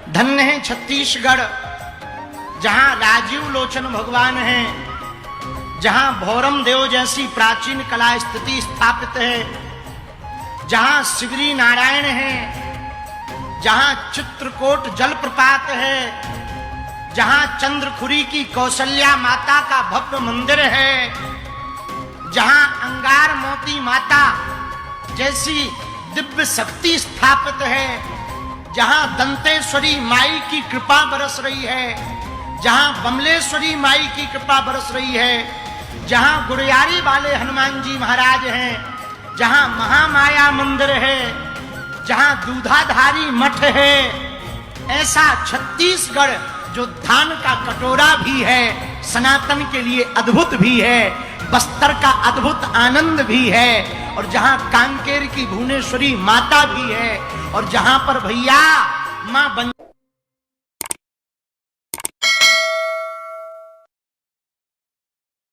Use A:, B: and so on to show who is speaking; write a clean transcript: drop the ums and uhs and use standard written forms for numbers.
A: धन्य है छत्तीसगढ़, जहां राजीव लोचन भगवान हैं, जहां भौरम देव जैसी प्राचीन कला स्थिति स्थापित है, जहां शिवरी नारायण है, जहां चित्रकोट जलप्रपात है, जहां चंद्रखुरी की कौशल्या माता का भव्य मंदिर है, जहां अंगार मोती माता जैसी दिव्य शक्ति स्थापित है, जहां दंतेश्वरी माई की कृपा बरस रही है, जहां बमलेश्वरी माई की कृपा बरस रही है, जहां गुड़ियारी वाले हनुमान जी महाराज हैं, जहां महामाया मंदिर है, जहां दूधाधारी मठ है, ऐसा छत्तीसगढ़ जो धान का कटोरा भी है, सनातन के लिए अद्भुत भी है, बस्तर का अद्भुत आनंद भी है, और जहां कांकेर की भुवनेश्वरी माता भी है, और जहां पर भैया मां